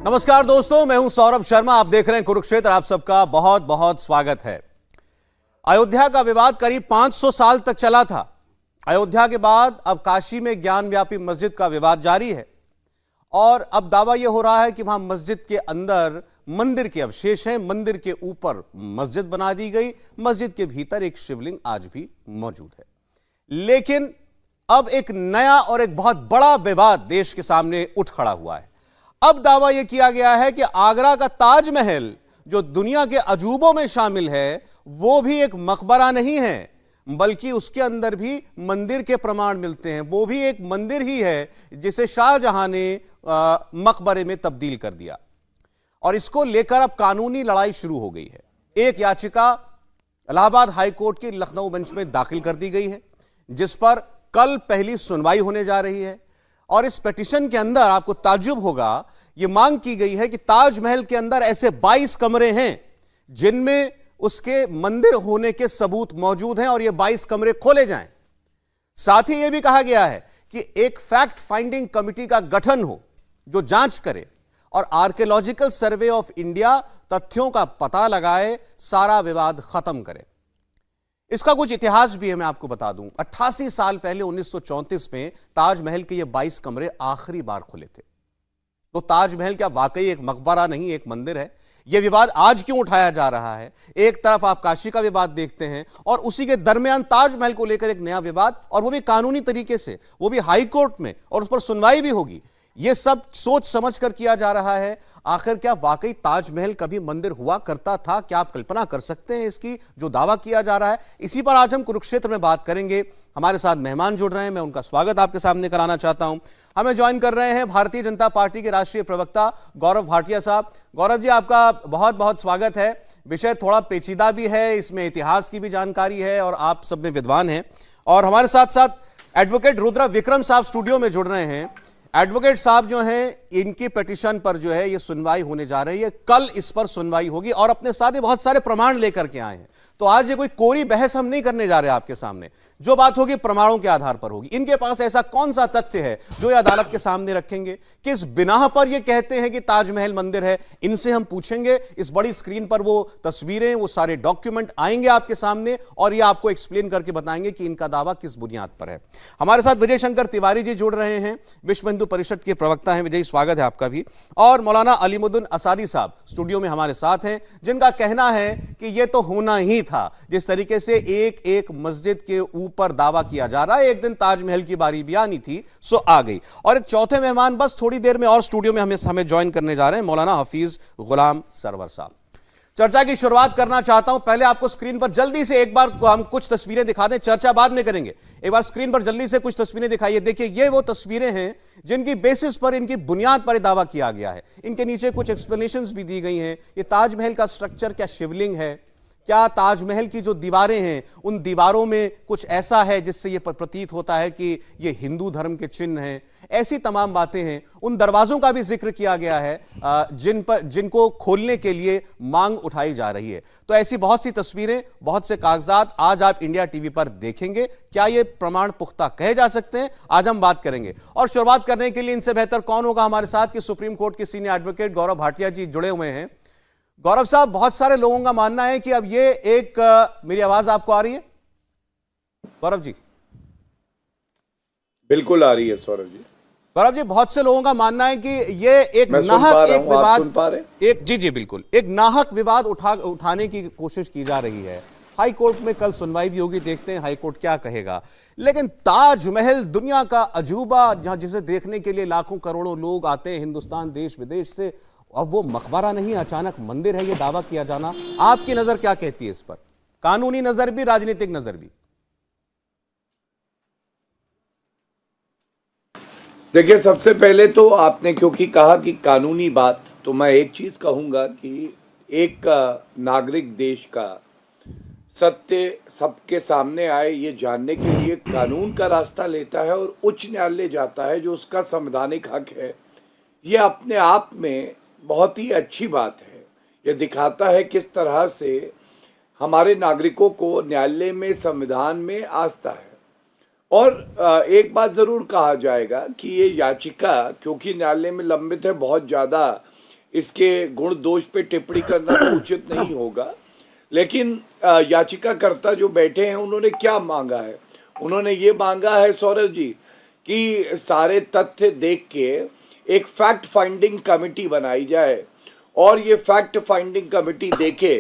नमस्कार दोस्तों, मैं हूं सौरभ शर्मा। आप देख रहे हैं कुरुक्षेत्र। आप सबका बहुत बहुत स्वागत है। अयोध्या का विवाद करीब 500 साल तक चला था। अयोध्या के बाद अब काशी में ज्ञानव्यापी मस्जिद का विवाद जारी है और अब दावा यह हो रहा है कि वहां मस्जिद के अंदर मंदिर के अवशेष हैं। मंदिर के ऊपर मस्जिद बना दी गई। मस्जिद के भीतर एक शिवलिंग आज भी मौजूद है। लेकिन अब एक नया और एक बहुत बड़ा विवाद देश के सामने उठ खड़ा हुआ है। अब दावा यह किया गया है कि आगरा का ताजमहल जो दुनिया के अजूबों में शामिल है, वो भी एक मकबरा नहीं है, बल्कि उसके अंदर भी मंदिर के प्रमाण मिलते हैं। वो भी एक मंदिर ही है जिसे शाहजहां ने मकबरे में तब्दील कर दिया। और इसको लेकर अब कानूनी लड़ाई शुरू हो गई है। एक याचिका इलाहाबाद हाईकोर्ट की लखनऊ बेंच में दाखिल कर दी गई है, जिस पर कल पहली सुनवाई होने जा रही है। और इस पिटीशन के अंदर आपको ताज्जुब होगा, यह मांग की गई है कि ताजमहल के अंदर ऐसे 22 कमरे हैं जिनमें उसके मंदिर होने के सबूत मौजूद हैं और ये 22 कमरे खोले जाएं। साथ ही यह भी कहा गया है कि एक फैक्ट फाइंडिंग कमिटी का गठन हो जो जांच करे और आर्कियोलॉजिकल सर्वे ऑफ इंडिया तथ्यों का पता लगाए, सारा विवाद खत्म करे। इसका कुछ इतिहास भी है, मैं आपको बता दूं। 88 साल पहले 1934 में ताजमहल के ये 22 कमरे आखिरी बार खुले थे। तो ताजमहल क्या वाकई एक मकबरा नहीं, एक मंदिर है? यह विवाद आज क्यों उठाया जा रहा है? एक तरफ आप काशी का विवाद देखते हैं और उसी के दरमियान ताजमहल को लेकर एक नया विवाद, और वो भी कानूनी तरीके से, वो भी हाई कोर्ट में, और उस पर सुनवाई भी होगी। यह सब सोच समझ कर किया जा रहा है। आखिर क्या वाकई ताजमहल कभी मंदिर हुआ करता था? क्या आप कल्पना कर सकते हैं इसकी, जो दावा किया जा रहा है? इसी पर आज हम कुरुक्षेत्र में बात करेंगे। हमारे साथ मेहमान जुड़ रहे हैं, मैं उनका स्वागत आपके सामने कराना चाहता हूं। हमें ज्वाइन कर रहे हैं भारतीय जनता पार्टी के राष्ट्रीय प्रवक्ता गौरव भाटिया साहब। गौरव जी, आपका बहुत बहुत स्वागत है। विषय थोड़ा पेचीदा भी है, इसमें इतिहास की भी जानकारी है और आप सब में विद्वान हैं। और हमारे साथ साथ एडवोकेट रुद्रा विक्रम साहब स्टूडियो में जुड़ रहे हैं। एडवोकेट साहब जो हैं, इनकी पिटीशन पर जो है ये सुनवाई होने जा रही है। कल इस पर सुनवाई होगी और अपने साथ ही बहुत सारे प्रमाण लेकर के आए हैं। तो आज ये कोई कोरी बहस हम नहीं करने जा रहे आपके सामने। जो बात होगी प्रमाणों के आधार पर होगी। इनके पास ऐसा कौन सा तथ्य है जो ये अदालत के सामने रखेंगे? किस बिना पर ये कहते हैं कि ताजमहल मंदिर है? इनसे हम पूछेंगे। इस बड़ी स्क्रीन पर वो तस्वीरें, वो सारे डॉक्यूमेंट आएंगे आपके सामने और ये आपको एक्सप्लेन करके बताएंगे कि इनका दावा किस बुनियाद पर है। हमारे साथ विजय शंकर तिवारी जी जुड़ रहे हैं, विश्व हिंदू परिषद के प्रवक्ता हैं। विजय, स्वागत है आपका भी। और मौलाना अलीमुद्दीन असादी साहब स्टूडियो में हमारे साथ हैं, जिनका कहना है कि यह तो होना ही था। जिस तरीके से एक एक मस्जिद के ऊपर दावा किया जा रहा है, एक दिन ताजमहल की बारी भी आनी थी, सो आ गई। और एक चौथे मेहमान बस थोड़ी देर में और स्टूडियो में हमें ज्वाइन करने जा रहे हैं, मौलाना हफीज गुलाम सरवर साहब। चर्चा की शुरुआत करना चाहता हूं। पहले आपको स्क्रीन पर जल्दी से एक बार हम कुछ तस्वीरें दिखा दें, चर्चा बाद में करेंगे। एक बार स्क्रीन पर जल्दी से कुछ तस्वीरें दिखाइए। देखिए, ये वो तस्वीरें हैं जिनकी बेसिस पर, इनकी बुनियाद पर दावा किया गया है। इनके नीचे कुछ एक्सप्लेनेशंस भी दी गई हैं। ये ताजमहल का स्ट्रक्चर क्या शिवलिंग है? क्या ताजमहल की जो दीवारें हैं, उन दीवारों में कुछ ऐसा है जिससे यह प्रतीत होता है कि ये हिंदू धर्म के चिन्ह हैं? ऐसी तमाम बातें हैं। उन दरवाजों का भी जिक्र किया गया है जिनको खोलने के लिए मांग उठाई जा रही है। तो ऐसी बहुत सी तस्वीरें, बहुत से कागजात आज आप इंडिया टीवी पर देखेंगे। क्या ये प्रमाण पुख्ता कहे जा सकते हैं? आज हम बात करेंगे। और शुरुआत करने के लिए इनसे बेहतर कौन होगा हमारे साथ कि सुप्रीम कोर्ट के सीनियर एडवोकेट गौरव भाटिया जी जुड़े हुए हैं। गौरव साहब, बहुत सारे लोगों का मानना है कि अब ये एक मेरी आवाज आपको आ रही है गौरव जी? बिल्कुल आ रही है सौरभ जी। गौरव जी, बहुत से लोगों का मानना है कि ये एक नाहक एक विवाद, एक जी बिल्कुल, एक नाहक विवाद उठाने की कोशिश की जा रही है। हाई कोर्ट में कल सुनवाई भी होगी, देखते हैं हाई कोर्ट क्या कहेगा। लेकिन ताजमहल दुनिया का अजूबा, जहां जिसे देखने के लिए लाखों करोड़ों लोग आते हैं हिंदुस्तान देश विदेश से, अब वो मकबरा नहीं अचानक मंदिर है, ये दावा किया जाना, आपकी नजर क्या कहती है इस पर? कानूनी नजर भी, राजनीतिक नजर भी। देखिए, सबसे पहले तो आपने क्योंकि कहा कि कानूनी बात, तो मैं एक चीज कहूंगा कि एक नागरिक देश का सत्य सबके सामने आए ये जानने के लिए कानून का रास्ता लेता है और उच्च न्यायालय जाता है, जो उसका संवैधानिक हक है। ये अपने आप में बहुत ही अच्छी बात है। ये दिखाता है किस तरह से हमारे नागरिकों को न्यायालय में, संविधान में आस्था है। और एक बात जरूर कहा जाएगा कि ये याचिका क्योंकि न्यायालय में लंबित है, बहुत ज़्यादा इसके गुण दोष पे टिप्पणी करना तो उचित नहीं होगा। लेकिन याचिकाकर्ता जो बैठे हैं उन्होंने क्या मांगा है? उन्होंने ये मांगा है सौरभ जी कि सारे तथ्य देख के एक फैक्ट फाइंडिंग कमेटी बनाई जाए और ये फैक्ट फाइंडिंग कमेटी देखे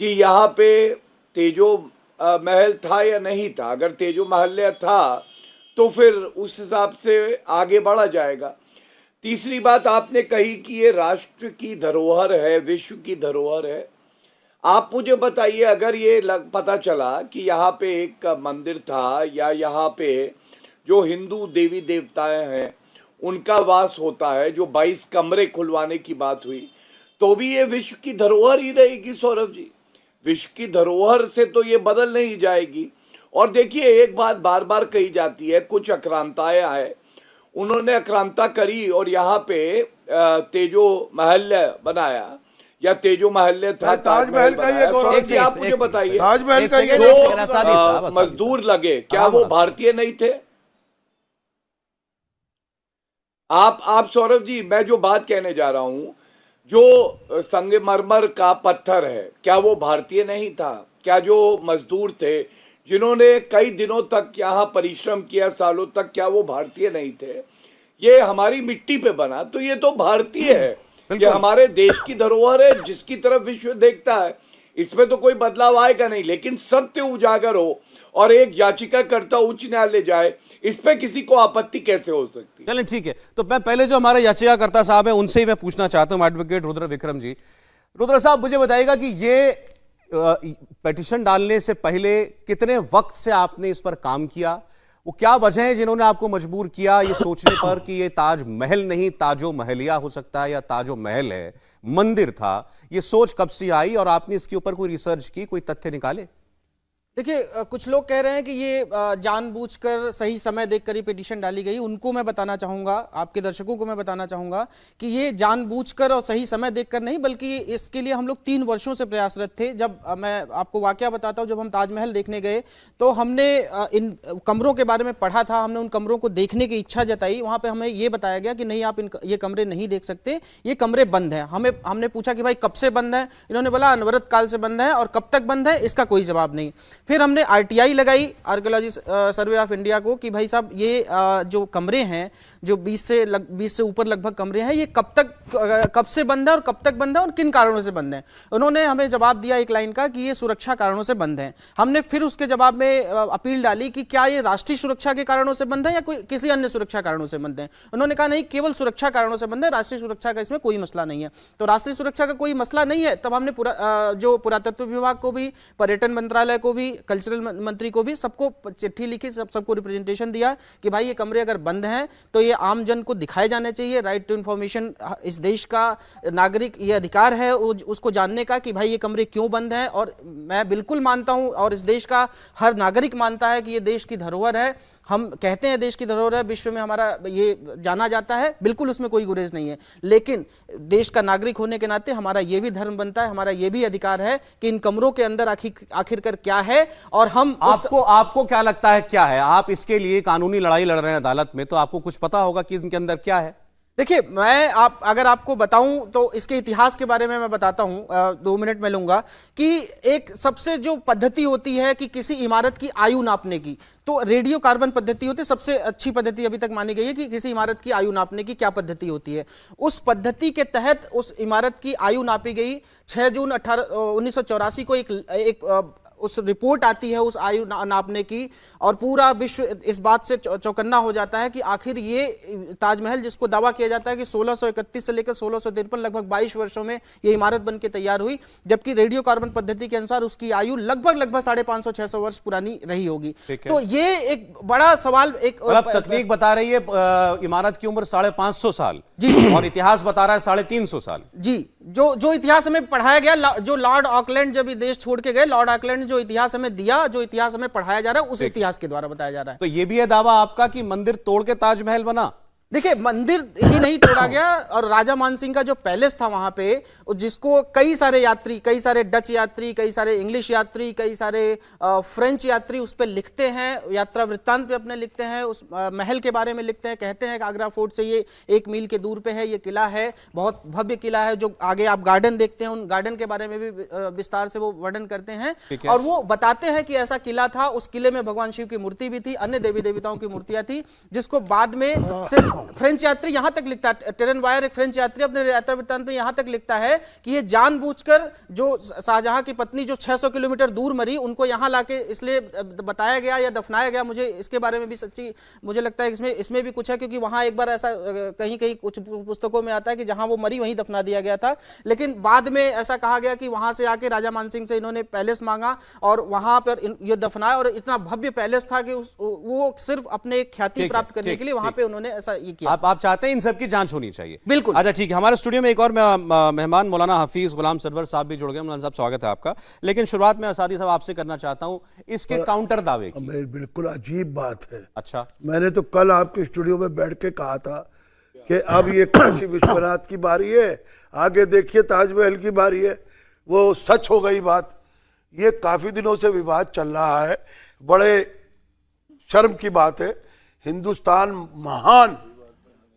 कि यहाँ पे तेजो महल था या नहीं था। अगर तेजो महल था तो फिर उस हिसाब से आगे बढ़ा जाएगा। तीसरी बात आपने कही कि ये राष्ट्र की धरोहर है, विश्व की धरोहर है। आप मुझे बताइए, अगर ये पता चला कि यहाँ पे एक मंदिर था या यहाँ पे जो हिंदू देवी देवताएं हैं उनका वास होता है, जो 22 कमरे खुलवाने की बात हुई, तो भी ये विश्व की धरोहर ही रहेगी सौरभ जी। विश्व की धरोहर से तो ये बदल नहीं जाएगी। और देखिए, एक बात बार बार कही जाती है, कुछ आक्रांताएं आए, उन्होंने आक्रांता करी और यहाँ पे तेजो महल बनाया या तेजो महल था, ताजमहल का ये गौरव। आप मुझे बताइए, ताजमहल का ये जो मजदूर लगे क्या वो भारतीय नहीं थे? आप सौरभ जी, मैं जो बात कहने जा रहा हूं, जो संगमरमर का पत्थर है क्या वो भारतीय नहीं था? क्या जो मजदूर थे जिन्होंने कई दिनों तक यहाँ परिश्रम किया, सालों तक, क्या वो भारतीय नहीं थे? ये हमारी मिट्टी पे बना तो ये तो भारतीय है, ये हमारे देश की धरोहर है जिसकी तरफ विश्व देखता है। इसमें तो कोई बदलाव आएगा नहीं। लेकिन सत्य उजागर हो और एक याचिकाकर्ता उच्च न्यायालय जाए, इस पे किसी को आपत्ति कैसे हो सकती? चलें, ठीक है। तो मैं पहले जो हमारे याचिकाकर्ता साहब हैं उनसे ही मैं पूछना चाहता हूं, एडवोकेट रुद्र विक्रम जी। रुद्र साहब, मुझे बताइएगा कि ये पिटीशन डालने से पहले कितने वक्त से आपने इस पर काम किया? वो क्या वजह है जिन्होंने आपको मजबूर किया ये सोचने पर कि ये ताज महल नहीं ताजो महलिया हो सकता है या ताजो महल है, मंदिर था? ये सोच कब से आई और आपने इसके ऊपर कोई रिसर्च की, कोई तथ्य निकाले? देखिए, कुछ लोग कह रहे हैं कि ये जानबूझकर सही समय देखकर ही पिटीशन डाली गई। उनको मैं बताना चाहूँगा, आपके दर्शकों को मैं बताना चाहूँगा कि ये जानबूझकर और सही समय देखकर नहीं, बल्कि इसके लिए हम लोग 3 वर्षों से प्रयासरत थे। जब मैं आपको वाकया बताता हूँ, जब हम ताजमहल देखने गए तो हमने इन कमरों के बारे में पढ़ा था, हमने उन कमरों को देखने की इच्छा जताई। वहाँ पर हमें ये बताया गया कि नहीं, आप ये कमरे नहीं देख सकते, ये कमरे बंद हैं। हमने पूछा कि भाई कब से बंद है? इन्होंने बोला अनवरत काल से बंद है। और कब तक बंद है इसका कोई जवाब नहीं। फिर हमने आरटीआई लगाई, आर्कियोलॉजी सर्वे ऑफ इंडिया को, कि भाई साहब ये जो कमरे हैं, जो 20 से ऊपर लगभग कमरे हैं, ये कब से बंद है और कब तक बंद है और किन कारणों से बंद है? उन्होंने हमें जवाब दिया एक लाइन का कि ये सुरक्षा कारणों से बंद है। हमने फिर उसके जवाब में अपील डाली कि क्या ये राष्ट्रीय सुरक्षा के कारणों से बंद है या कोई किसी अन्य सुरक्षा कारणों से बंद है? उन्होंने कहा नहीं, केवल सुरक्षा कारणों से बंद है, राष्ट्रीय सुरक्षा का इसमें कोई मसला नहीं है। तो राष्ट्रीय सुरक्षा का कोई मसला नहीं है, तब हमने जो पुरातत्व विभाग को भी, पर्यटन मंत्रालय को भी, कल्चरल मंत्री को भी, सबको चिट्ठी लिखी, सबको रिप्रेजेंटेशन दिया कि भाई ये कमरे अगर बंद हैं तो ये आम जन को दिखाए जाने चाहिए। राइट टू इंफॉर्मेशन इस देश का नागरिक ये अधिकार है उसको जानने का कि भाई ये कमरे क्यों बंद हैं। और मैं बिल्कुल मानता हूं और इस देश का हर नागरिक मानता है कि ये देश की धरोहर है। हम कहते हैं देश की धरोहर है, विश्व में हमारा ये जाना जाता है, बिल्कुल उसमें कोई गुरेज नहीं है। लेकिन देश का नागरिक होने के नाते हमारा ये भी धर्म बनता है, हमारा ये भी अधिकार है कि इन कमरों के अंदर आखिरकार क्या है। और हम आपको क्या लगता है क्या है? आप इसके लिए कानूनी लड़ाई लड़ रहे हैं अदालत में, तो आपको कुछ पता होगा कि इनके अंदर क्या है। देखिए, अगर आपको बताऊं तो इसके इतिहास के बारे में मैं बताता हूं, 2 मिनट में लूंगा। कि एक सबसे जो पद्धति होती है कि किसी इमारत की आयु नापने की, तो रेडियो कार्बन पद्धति होती है। सबसे अच्छी पद्धति अभी तक मानी गई है कि किसी इमारत की आयु नापने की क्या पद्धति होती है। उस पद्धति के तहत उस इमारत की आयु नापी गई। 6 जून 1984 को एक उस रिपोर्ट आती है उस आयु नापने की, और पूरा विश्व इस बात से चौकन्ना हो जाता है कि आखिर ये ताजमहल, जिसको दावा किया जाता है कि 1631 से लेकर 1653 लगभग 22 वर्षों में ये इमारत बनके तैयार हुई, जबकि रेडियो कार्बन पद्धति के अनुसार उसकी आयु लगभग 550-600 वर्ष पुरानी रही होगी। तो ये एक बड़ा सवाल, एक तकनीक बता रही है इमारत की उम्र 550 साल जी, और इतिहास बता रहा है 350 साल जी। जो इतिहास हमें पढ़ाया गया, जो लॉर्ड ऑकलैंड जब देश छोड़ के गए, लॉर्ड ऑकलैंड जो इतिहास हमें दिया, जो इतिहास हमें पढ़ाया जा रहा है, उस इतिहास के द्वारा बताया जा रहा है। तो ये भी है दावा आपका कि मंदिर तोड़ के ताजमहल बना? देखिए, मंदिर ही नहीं तोड़ा गया, और राजा मानसिंह का जो पैलेस था वहां पे, जिसको कई सारे यात्री, कई सारे डच यात्री, कई सारे इंग्लिश यात्री, कई सारे फ्रेंच यात्री उस पे लिखते हैं, यात्रा वृत्तांत पे अपने लिखते हैं, उस महल के बारे में लिखते हैं, कहते हैं कि आगरा फोर्ट से ये 1 मील के दूर पे है, ये किला है, बहुत भव्य किला है। जो आगे आप गार्डन देखते हैं, उन गार्डन के बारे में भी विस्तार से वो वर्णन करते हैं, और वो बताते हैं कि ऐसा किला था, उस किले में भगवान शिव की मूर्ति भी थी, अन्य देवी देवताओं की मूर्तियां थी, जिसको बाद में सिर्फ फ्रेंच यात्री यहां तक लिखता है, टेरन वायर एक फ्रेंच यात्री अपने यात्रा वृत्तांत में यहां तक लिखता है कि ये जानबूझकर जो शाहजहां की पत्नी जो 600 किलोमीटर दूर मरी, उनको यहां लाके इसलिए बताया गया या दफनाया गया। मुझे इसके बारे में भी सच्ची मुझे लगता है इसमें भी कुछ है, क्योंकि वहां एक बार ऐसा कहीं कहीं कुछ पुस्तकों में आता है कि जहां वो मरी वहीं दफना दिया गया था, लेकिन बाद में ऐसा कहा गया कि वहां से आके राजा मानसिंह से इन्होंने पैलेस मांगा और वहां पर ये दफनाया, और इतना भव्य पैलेस था कि वो सिर्फ अपने ख्याति प्राप्त करने के लिए वहां पे उन्होंने ऐसा ये किया। आप चाहते हैं इन सब की जांच होनी चाहिए? बिल्कुल। अच्छा, ठीक है। हमारे स्टूडियो में एक और मेहमान मौलाना हफीज गुलाम सरवर साहब भी जुड़ गए। मौलाना साहब, स्वागत है आपका। लेकिन शुरुआत में सादी साहब आपसे करना चाहता हूं इसके काउंटर दावे की। बिल्कुल अजीब बात है। अच्छा, मैंने तो कल आपके स्टूडियो में बैठ के कहा था कि अब ये काशी विश्वनाथ की बारी है, आगे देखिए ताजमहल की बारी है। वो सच हो गई बात। ये काफी दिनों से विवाद चल रहा है, बड़े शर्म की बात है। हिंदुस्तान महान,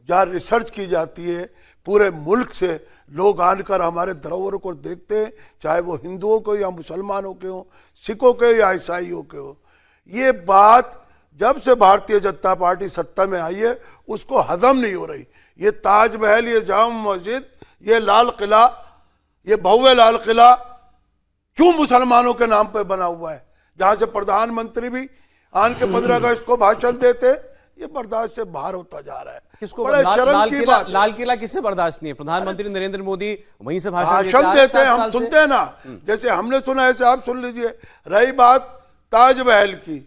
जहाँ रिसर्च की जाती है, पूरे मुल्क से लोग आकर हमारे धरोहरों को देखते हैं, चाहे वो हिंदुओं को या मुसलमानों के हो, सिखों के या ईसाइयों के हो। ये बात जब से भारतीय जनता पार्टी सत्ता में आई है उसको हजम नहीं हो रही। ये ताजमहल, ये जामा मस्जिद, ये लाल किला, ये भव्य लाल किला क्यों मुसलमानों के नाम पे बना हुआ है, जहाँ से प्रधानमंत्री भी आन के 15 अगस्त को भाषण देते, ये बर्दाश्त से बाहर होता जा रहा है। किसको? बड़े शर्म की बात है। लाल किला किससे बर्दाश्त नहीं है? प्रधानमंत्री नरेंद्र मोदी वहीं से भाषण देते हैं, हम सुनते हैं ना, जैसे हमने सुना ऐसे आप सुन लीजिए। रही बात ताजमहल की,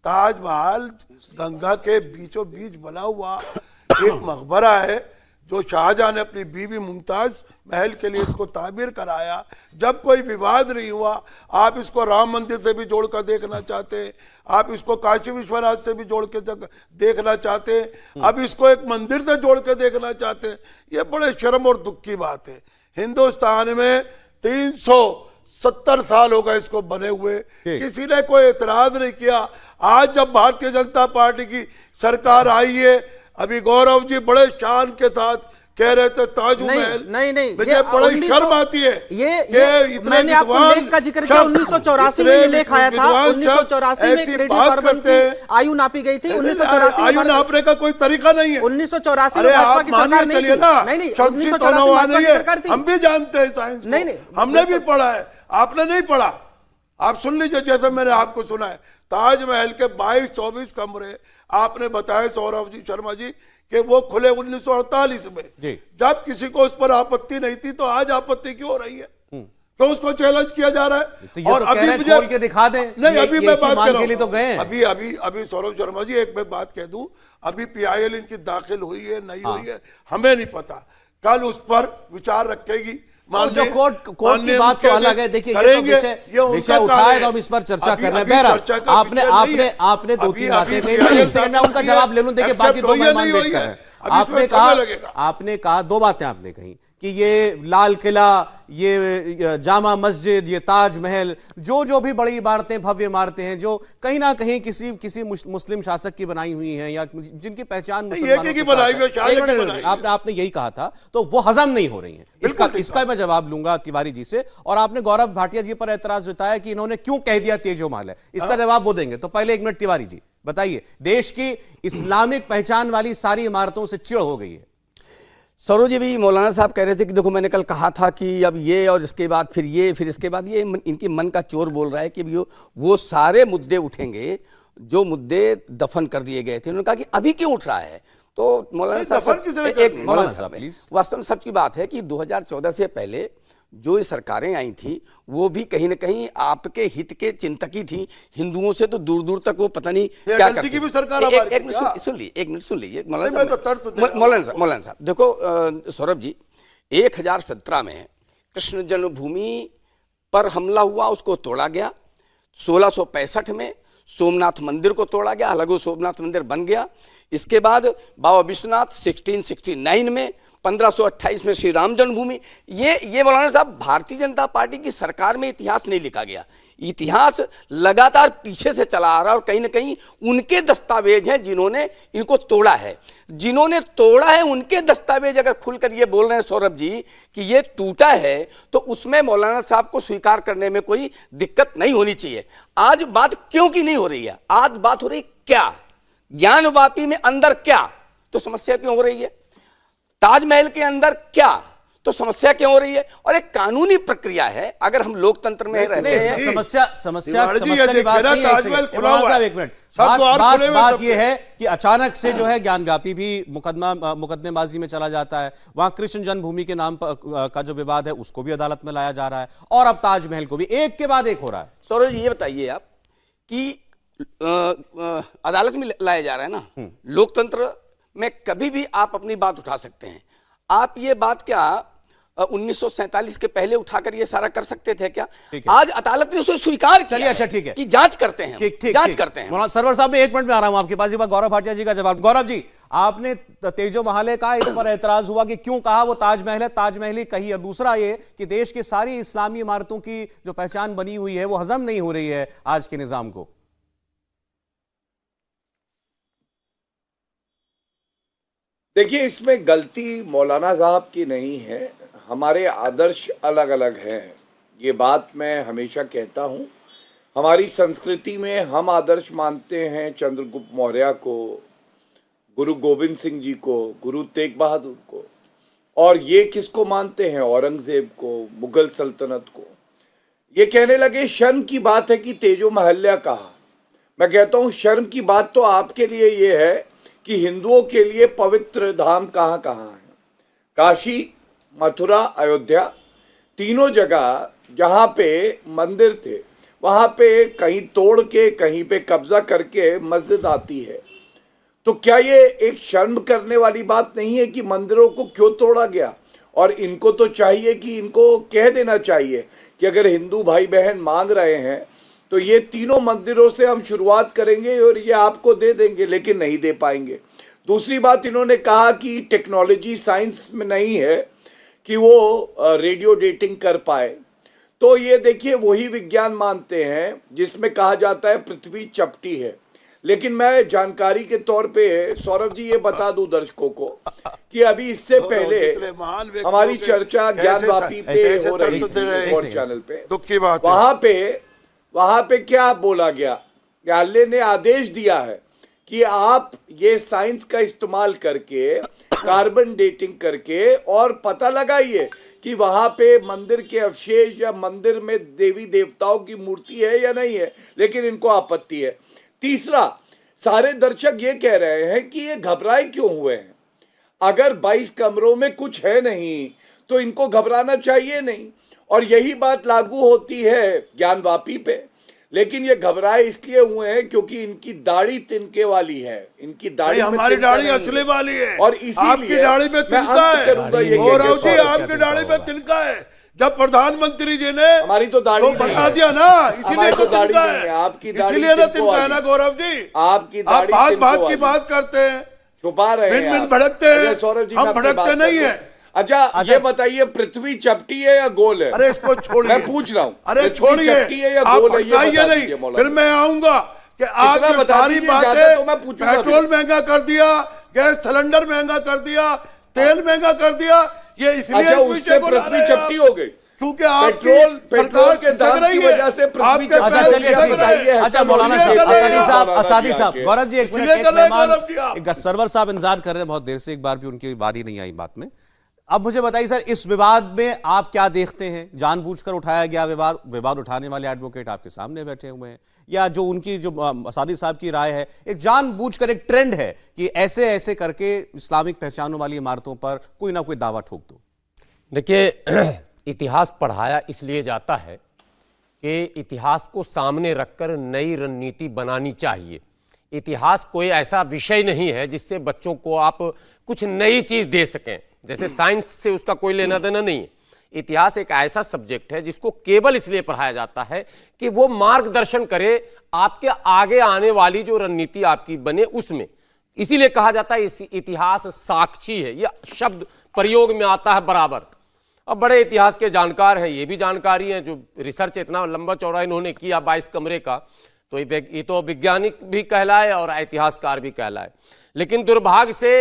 ताजमहल गंगा के बीचों बीच बना हुआ एक मकबरा है, जो शाहजहां ने अपनी बीवी मुमताज महल के लिए इसको तामीर कराया। जब कोई विवाद नहीं हुआ, आप इसको राम मंदिर से भी जोड़कर देखना चाहते हैं, आप इसको काशी विश्वनाथ से भी जोड़ के देखना चाहते हैं, अब इसको एक मंदिर से जोड़ के देखना चाहते हैं। ये बड़े शर्म और दुख की बात है। हिंदुस्तान में 370 साल हो गए इसको बने हुए, किसी ने कोई एतराज नहीं किया। आज जब भारतीय जनता पार्टी की सरकार आई है, अभी गौरव जी बड़े शान के साथ कह रहे थे ताजमहल, नहीं, मुझे बड़ी शर्म आती है। ये मैंने आपको लेख का जिक्र किया, 1984 में ये लेख आया था। 1984 में क्रेडिट कार्बन की आयु नापी गई थी। 1984 आयु नापने का कोई तरीका नहीं है। 1984 में भाजपा की सरकार नहीं थी। नहीं, 1984 में सरकार थी। हम भी जानते हैं साइंस, नहीं, हमने भी पढ़ा है, आपने नहीं पढ़ा। आप सुन लीजिए, जैसे मैंने आपको सुना है, ताजमहल के 22-24 कमरे आपने बताया सौरभ जी, शर्मा जी, कि वो खुले 1948 में, जब किसी को उस पर आपत्ति नहीं थी। तो आज आपत्ति क्यों हो रही है? क्यों उसको चैलेंज किया जा रहा है? तो और अभी मुझे खोल के दिखा दें। नहीं, अभी मैं बात कर रहा हूं, तो गए अभी सौरभ शर्मा जी, एक मैं बात कह दूं, अभी PIL इनकी दाखिल हुई है नहीं हुई है हमें नहीं पता। कल उस पर विचार रखेगी जो कोर्ट की बात तो अलग है। देखिए, ये विषय उठाए तो हम इस पर चर्चा कर रहे हैं। बहरहाल आपने 2-3 बातें कही, एक सेकंड में उनका जवाब ले लूं। देखिए, बाकी 2 मेहमान वेट कर रहे हैं। आपने कहा 2 बातें आपने कही कि ये लाल किला, ये जामा मस्जिद, ये ताजमहल, जो भी बड़ी इमारतें, भव्य इमारतें हैं, जो कहीं ना कहीं किसी मुस्लिम शासक की बनाई हुई हैं या जिनकी पहचान मुसलमानों की बनाई हुई, आपने यही कहा था, तो वो हजम नहीं हो रही है। इसका मैं जवाब लूंगा तिवारी जी से। और आपने गौरव भाटिया जी पर एतराज जताया कि इन्होंने क्यों कह दिया तेजोमाल है, इसका जवाब वो देंगे। तो पहले 1 मिनट तिवारी जी बताइए, देश की इस्लामिक पहचान वाली सारी इमारतों से चिढ़ हो गई है। सरोज जी भी मौलाना साहब कह रहे थे कि देखो, मैंने कल कहा था कि अब ये और इसके बाद फिर ये, फिर इसके बाद ये, इनकी मन का चोर बोल रहा है कि वो सारे मुद्दे उठेंगे जो मुद्दे दफन कर दिए गए थे। उन्होंने कहा कि अभी क्यों उठ रहा है? तो मौलाना साहब, वास्तव में सच की बात है कि 2014 से पहले जो सरकारें आई थी वो भी कहीं ना कहीं आपके हित के चिंतक ही थी। हिंदुओं से तो दूर दूर तक वो पता नहीं क्या करती थी। एक मिनट सुन लीजिए मौलाना साहब। देखो सौरभ जी, 1017 में कृष्ण जन्मभूमि पर हमला हुआ, उसको तोड़ा गया। 1665 में सोमनाथ मंदिर को तोड़ा गया, हालांकि वो सोमनाथ मंदिर बन गया। इसके बाद बाबा विश्वनाथ 1669 में, 1528 में श्री राम जन्मभूमि। ये मौलाना साहब, भारतीय जनता पार्टी की सरकार में इतिहास नहीं लिखा गया, इतिहास लगातार पीछे से चला आ रहा है, और कहीं ना कहीं उनके दस्तावेज हैं जिन्होंने इनको तोड़ा है। जिन्होंने तोड़ा है उनके दस्तावेज अगर खुलकर ये बोल रहे हैं सौरभ जी कि ये टूटा है, तो उसमें मौलाना साहब को स्वीकार करने में कोई दिक्कत नहीं होनी चाहिए। आज बात क्यों की नहीं हो रही है, आज बात हो रही क्या, ज्ञानवापी में अंदर क्या, तो समस्या क्यों हो रही है, ताजमहल के अंदर क्या, तो समस्या क्यों हो रही है। और एक कानूनी प्रक्रिया है, अगर हम लोकतंत्र में रहते हैं। समस्या तिवारी जी, ये की बात देखिए ना, नहीं है। ताजमहल खुला हुआ है। एक मिनट, सब द्वार खुले हुए बात सबके। ये है कि अचानक से जो है ज्ञानव्यापी भी मुकदमेबाजी में चला जाता है। वहां कृष्ण जन्मभूमि के नाम का जो विवाद है उसको भी अदालत में लाया जा रहा है, और अब ताजमहल को भी एक के बाद एक हो रहा है। सौरभ जी, ये बताइए आप कि अदालत में लाया जा रहा है ना, लोकतंत्र में कभी भी आप अपनी बात उठा सकते हैं। आप ये बात क्या 1947 के पहले उठाकर ये सारा कर सकते थे क्या? आज अदालत ने उसे स्वीकार किया। चलिए, अच्छा ठीक है कि जांच करते हैं, जांच करते हैं। मौलाना सरवर साहब, मैं 1 मिनट में आ रहा हूं आपके पास। ये बात गौरव भाटिया जी का जवाब। गौरव जी, आपने तेजो महाले का इस पर एतराज हुआ कि क्यों कहा वो ताजमहल है, ताजमहल ही कही, और दूसरा ये कि देश की सारी इस्लामी इमारतों की जो पहचान बनी हुई है वो हजम नहीं हो रही है आज के निजाम को। देखिए, इसमें गलती मौलाना साहब की नहीं है, हमारे आदर्श अलग अलग हैं। ये बात मैं हमेशा कहता हूँ। हमारी संस्कृति में हम आदर्श मानते हैं चंद्रगुप्त मौर्य को, गुरु गोविंद सिंह जी को, गुरु तेग बहादुर को, और ये किसको मानते हैं, औरंगजेब को, मुगल सल्तनत को। ये कहने लगे शर्म की बात है कि तेजो महल्या कहा। मैं कहता हूँ शर्म की बात तो आपके लिए ये है कि हिंदुओं के लिए पवित्र धाम कहाँ कहाँ है। काशी, मथुरा, अयोध्या, तीनों जगह जहाँ पे मंदिर थे वहाँ पे कहीं तोड़ के कहीं पे कब्जा करके मस्जिद आती है। तो क्या ये एक शर्म करने वाली बात नहीं है कि मंदिरों को क्यों तोड़ा गया? और इनको तो चाहिए कि इनको कह देना चाहिए कि अगर हिंदू भाई बहन मांग रहे हैं तो ये तीनों मंदिरों से हम शुरुआत करेंगे और ये आपको दे देंगे, लेकिन नहीं दे पाएंगे। दूसरी बात, इन्होंने कहा कि टेक्नोलॉजी साइंस में नहीं है कि वो रेडियो डेटिंग कर पाए। तो ये देखिए, वही विज्ञान मानते हैं जिसमें कहा जाता है पृथ्वी चपटी है। लेकिन मैं जानकारी के तौर पे सौरभ जी ये बता दूं दर्शकों को कि अभी इससे पहले हमारी चर्चा ज्ञानवापी पे हो रही थी चैनल पे, दुख की बात, वहां पे क्या बोला गया, न्यायालय ने आदेश दिया है कि आप ये साइंस का इस्तेमाल करके, कार्बन डेटिंग करके, और पता लगाइए कि वहां पे मंदिर के अवशेष या मंदिर में देवी देवताओं की मूर्ति है या नहीं है, लेकिन इनको आपत्ति है। तीसरा, सारे दर्शक ये कह रहे हैं कि ये घबराए क्यों हुए हैं। अगर 22 कमरों में कुछ है नहीं तो इनको घबराना चाहिए नहीं, और यही बात लागू होती है ज्ञानवापी पे। लेकिन ये घबराए इसलिए हुए हैं क्योंकि इनकी दाढ़ी तिनके वाली है, इनकी दाढ़ी, हमारी दाढ़ी असली वाली है, और इसीलिए आपकी दाढ़ी में तिनका है। गौरव जी, आपकी दाढ़ी में तिनका है। जब प्रधानमंत्री जी ने हमारी तो दाढ़ी बता दिया ना, इसीलिए तो दाढ़ी तिनका नहीं है, है, आपकी दाढ़ी इसीलिए ना तिनका है ना। गौरव जी, आपकी आप बात बात की बात करते हैं, छुपा रहे हैं, बिन भड़कते हैं। सौरभ जी, हम भड़कते नहीं है। अच्छा, ये बताइए, पृथ्वी चपटी है या गोल है? अरे इसको छोड़िए, मैं पूछ रहा हूँ। अरे छोड़िए, आप बताइए नहीं, फिर मैं आऊंगा कि आप सारी बातें, तो पेट्रोल महंगा कर दिया, गैस सिलेंडर महंगा कर दिया, तेल महंगा कर दिया, ये इसलिए उससे पृथ्वी चपटी हो गई क्योंकि आप पेट्रोल के दाम की वजह से पृथ्वी चपटी। अच्छा चलिए, अच्छा मौलाना साहब, असादी साहब, गौरव जी एक मिनट, सरवर साहब इंतजार कर रहे हैं बहुत देर से, एक बार भी उनकी बारी नहीं आई बात में। अब मुझे बताइए सर, इस विवाद में आप क्या देखते हैं? जानबूझकर उठाया गया विवाद उठाने वाले एडवोकेट आपके सामने बैठे हुए हैं, या जो उनकी जो असादी साहब की राय है, एक जानबूझकर एक ट्रेंड है कि ऐसे ऐसे करके इस्लामिक पहचानों वाली इमारतों पर कोई ना कोई दावा ठोक दो? देखिए, इतिहास पढ़ाया इसलिए जाता है कि इतिहास को सामने रखकर नई रणनीति बनानी चाहिए। इतिहास कोई ऐसा विषय नहीं है जिससे बच्चों को आप कुछ नई चीज दे सकें। जैसे साइंस से उसका कोई लेना देना नहीं है। इतिहास एक ऐसा सब्जेक्ट है जिसको केवल इसलिए पढ़ाया जाता है कि वो मार्गदर्शन करे आपके आगे आने वाली जो रणनीति आपकी बने उसमें। इसीलिए कहा जाता है इतिहास साक्षी है, यह शब्द प्रयोग में आता है बराबर। अब बड़े इतिहास के जानकार हैं, ये भी जानकारी है, जो रिसर्च इतना लंबा चौड़ा इन्होंने किया 22 कमरे का, तो ये तो वैज्ञानिक भी कहलाए और इतिहासकार भी कहलाए। लेकिन दुर्भाग्य से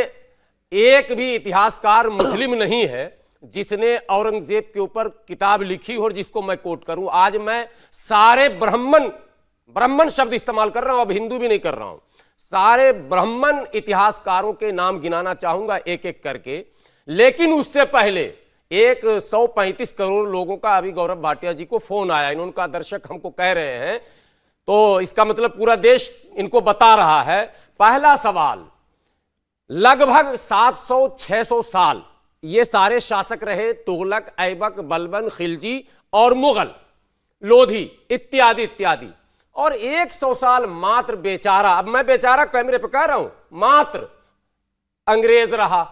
एक भी इतिहासकार मुस्लिम नहीं है जिसने औरंगजेब के ऊपर किताब लिखी हो और जिसको मैं कोट करूं। आज मैं सारे ब्राह्मण शब्द इस्तेमाल कर रहा हूं, अब हिंदू भी नहीं कर रहा हूं, सारे ब्राह्मण इतिहासकारों के नाम गिनाना चाहूंगा एक एक करके। लेकिन उससे पहले 135 करोड़ लोगों का अभी गौरव भाटिया जी को फोन आया, इन्होंने दर्शक हमको कह रहे हैं, तो इसका मतलब पूरा देश इनको बता रहा है। पहला सवाल, लगभग 700-600 साल ये सारे शासक रहे, तुगलक, ऐबक, बलबन, खिलजी और मुगल, लोधी इत्यादि इत्यादि, और 100 साल मात्र बेचारा, अब मैं बेचारा कैमरे पे कह रहा हूं, मात्र अंग्रेज रहा।